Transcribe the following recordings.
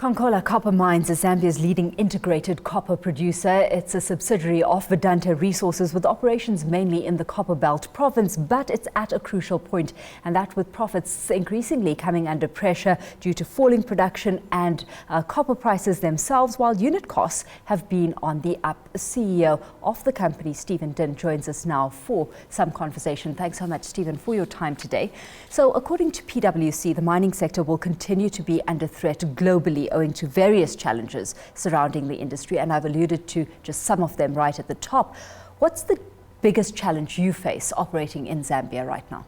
Konkola Copper Mines is Zambia's leading integrated copper producer. It's a subsidiary of Vedanta Resources with operations mainly in the Copperbelt province, but it's at a crucial point, and that with profits increasingly coming under pressure due to falling production and copper prices themselves, while unit costs have been on the up. CEO of the company, Stephen Din, joins us now for some conversation. Thanks so much, Stephen, for your time today. So according to PwC, the mining sector will continue to be under threat globally owing to various challenges surrounding the industry, and I've alluded to just some of them right at the top. What's the biggest challenge you face operating in Zambia right now?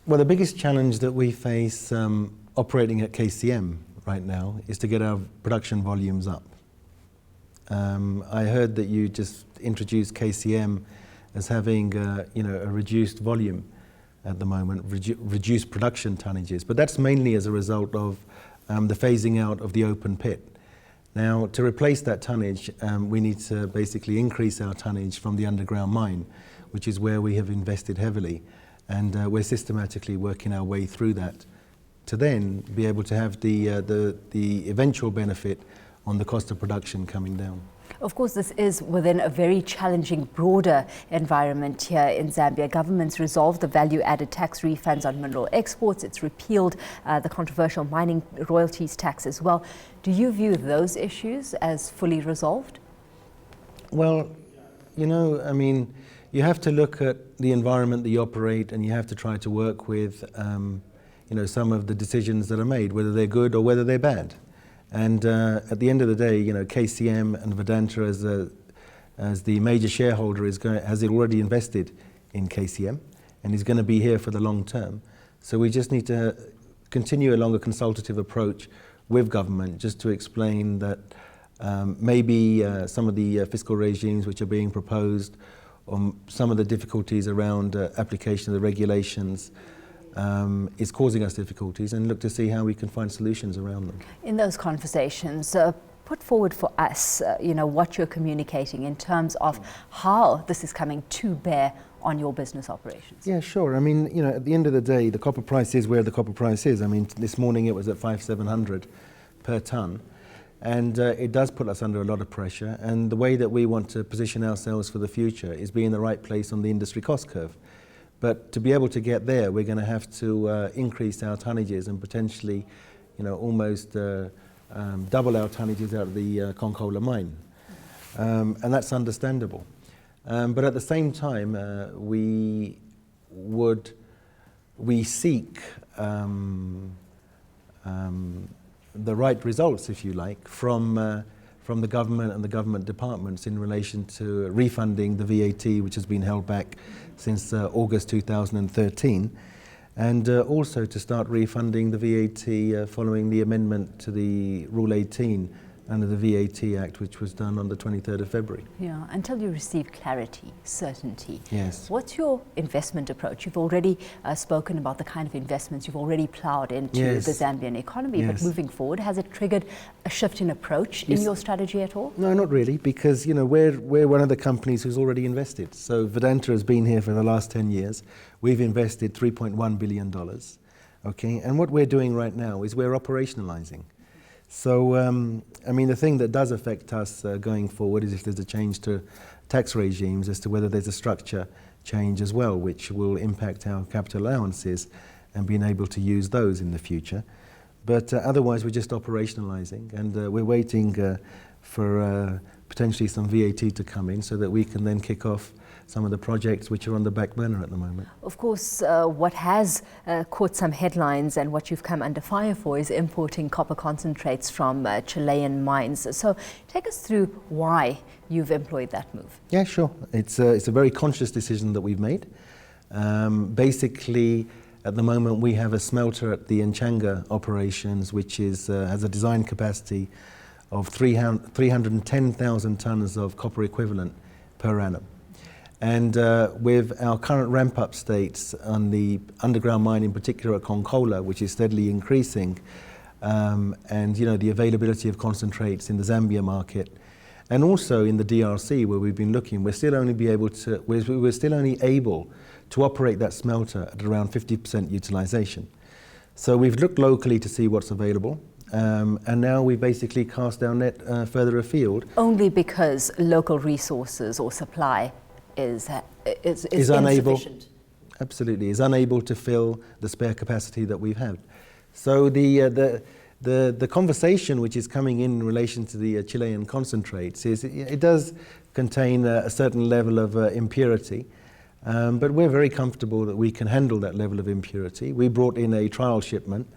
Well, the biggest challenge that we face operating at KCM right now is to get our production volumes up. I heard that you just introduced KCM as having a reduced volume at the moment, reduced production tonnages, but that's mainly as a result of the phasing out of the open pit. Now, to replace that tonnage, we need to basically increase our tonnage from the underground mine, which is where we have invested heavily, and we're systematically working our way through that to then be able to have the eventual benefit on the cost of production coming down. Of course, this is within a very challenging broader environment here in Zambia. Government's resolved the value-added tax refunds on mineral exports. It's repealed the controversial mining royalties tax as well. Do you view those issues as fully resolved? Well, you have to look at the environment that you operate, and you have to try to work with, some of the decisions that are made, whether they're good or whether they're bad. And at the end of the day, KCM and Vedanta as the major shareholder has already invested in KCM and is going to be here for the long term. So we just need to continue along a consultative approach with government just to explain that maybe some of the fiscal regimes which are being proposed, or some of the difficulties around application of the regulations is causing us difficulties, and look to see how we can find solutions around them. In those conversations, put forward for us, what you're communicating in terms of how this is coming to bear on your business operations. Yeah, sure. At the end of the day, the copper price is where the copper price is. This morning it was at 5,700 per tonne, and it does put us under a lot of pressure. And the way that we want to position ourselves for the future is be in the right place on the industry cost curve. But to be able to get there, we're going to have to increase our tonnages and potentially, almost double our tonnages out of the Konkola mine. And that's understandable. But at the same time, we seek the right results, if you like, from the government and the government departments in relation to refunding the VAT, which has been held back since August 2013, and also to start refunding the VAT following the amendment to the Rule 18 under the VAT Act, which was done on the 23rd of February. Yeah, until you receive clarity, certainty. Yes. What's your investment approach? You've already spoken about the kind of investments you've already ploughed into the Zambian economy, but moving forward, has it triggered a shift in approach in your strategy at all? No, not really, because we're one of the companies who's already invested. So Vedanta has been here for the last 10 years. We've invested $3.1 billion, okay? And what we're doing right now is we're operationalizing. So, the thing that does affect us going forward is if there's a change to tax regimes as to whether there's a structure change as well, which will impact our capital allowances and being able to use those in the future. But otherwise, we're just operationalizing, and we're waiting for potentially some VAT to come in so that we can then kick off some of the projects which are on the back burner at the moment. Of course, what has caught some headlines and what you've come under fire for is importing copper concentrates from Chilean mines. So take us through why you've employed that move. Yeah, sure. It's a very conscious decision that we've made. Basically, at the moment, we have a smelter at the Nchanga operations, which has a design capacity of 310,000 tonnes of copper equivalent per annum. And with our current ramp-up states on the underground mine, in particular at Konkola, which is steadily increasing, and the availability of concentrates in the Zambia market, and also in the DRC where we've been looking, we're still only able to operate that smelter at around 50% utilization. So we've looked locally to see what's available, and now we basically cast our net further afield. Only because local resources or supply is unable, insufficient. absolutely, is unable to fill the spare capacity that we've had. So the conversation which is coming in relation to the Chilean concentrates is it does contain a certain level of impurity. But we're very comfortable that we can handle that level of impurity. We brought in a trial shipment,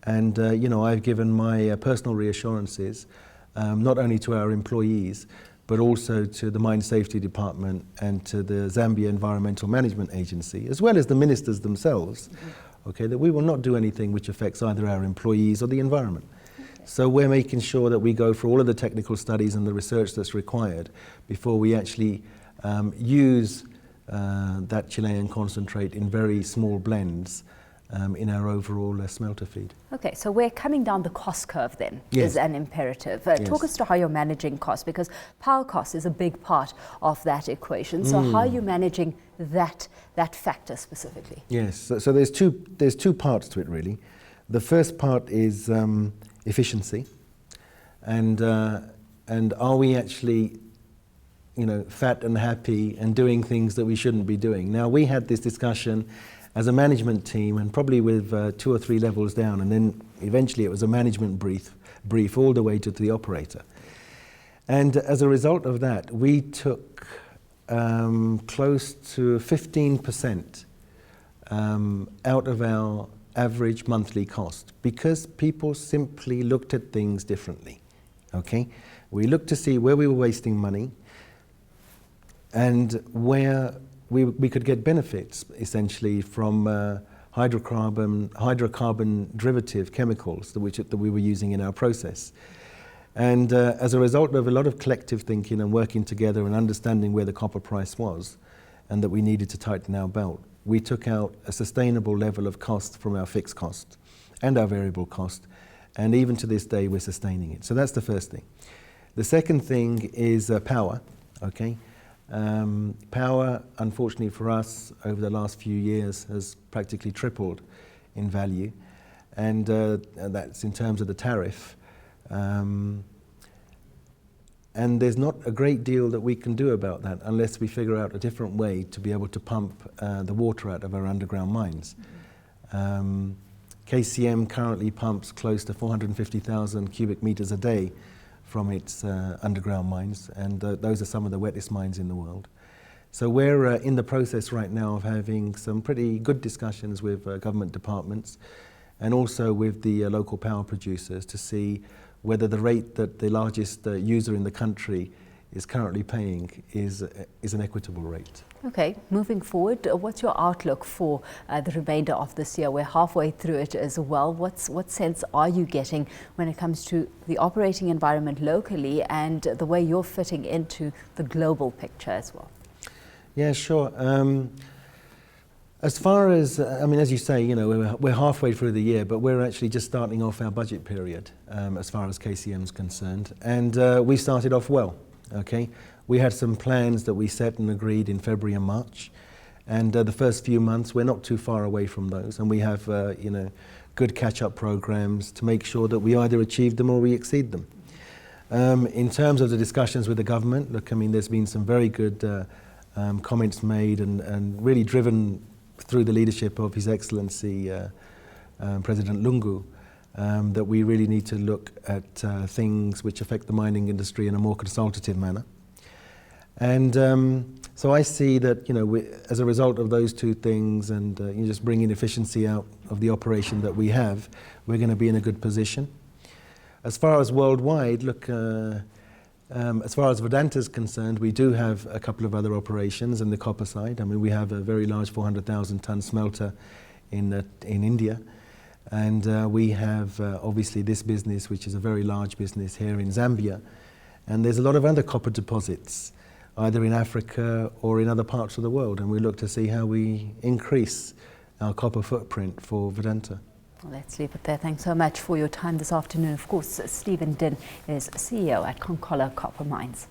and I've given my personal reassurances, not only to our employees, but also to the Mine Safety Department and to the Zambia Environmental Management Agency, as well as the ministers themselves, okay, that we will not do anything which affects either our employees or the environment. So we're making sure that we go through all of the technical studies and the research that's required before we actually use that Chilean concentrate in very small blends in our overall smelter feed. Okay, so we're coming down the cost curve then, Yes. is an imperative. Yes. Talk us to how you're managing costs, because power cost is a big part of that equation. So how are you managing that factor specifically? Yes, so there's two parts to it really. The first part is efficiency, and are we actually fat and happy and doing things that we shouldn't be doing. Now, we had this discussion as a management team, and probably with 2 or 3 levels down, and then eventually it was a management brief all the way to the operator. And as a result of that, we took close to 15% out of our average monthly cost, because people simply looked at things differently. Okay, we looked to see where we were wasting money, and where we could get benefits, essentially, from hydrocarbon derivative chemicals that we were using in our process. And as a result of a lot of collective thinking and working together and understanding where the copper price was and that we needed to tighten our belt, we took out a sustainable level of cost from our fixed cost and our variable cost, and even to this day we're sustaining it. So that's the first thing. The second thing is power, okay? Power, unfortunately for us, over the last few years has practically tripled in value, and that's in terms of the tariff. And there's not a great deal that we can do about that unless we figure out a different way to be able to pump the water out of our underground mines. KCM currently pumps close to 450,000 cubic meters a day from its underground mines, and those are some of the wettest mines in the world. So we're in the process right now of having some pretty good discussions with government departments and also with the local power producers to see whether the rate that the largest user in the country is currently paying is an equitable rate. Okay, moving forward, what's your outlook for the remainder of this year? We're halfway through it as well. What sense are you getting when it comes to the operating environment locally and the way you're fitting into the global picture as well? Yeah, sure. As far as, as you say, we're halfway through the year, but we're actually just starting off our budget period as far as KCM is concerned. And we started off well, okay? We had some plans that we set and agreed in February and March. And the first few months, we're not too far away from those. And we have, good catch-up programs to make sure that we either achieve them or we exceed them. In terms of the discussions with the government, look, there's been some very good comments made and really driven through the leadership of His Excellency President Lungu, that we really need to look at things which affect the mining industry in a more consultative manner. And so I see that, as a result of those two things and just bringing efficiency out of the operation that we have, we're going to be in a good position. As far as worldwide, look, as far as Vedanta is concerned, we do have a couple of other operations in the copper side. We have a very large 400,000 ton smelter in India. And we have obviously this business, which is a very large business here in Zambia. And there's a lot of other copper deposits, either in Africa or in other parts of the world. And we look to see how we increase our copper footprint for Vedanta. Well, let's leave it there. Thanks so much for your time this afternoon. Of course, Stephen Din is CEO at Konkola Copper Mines.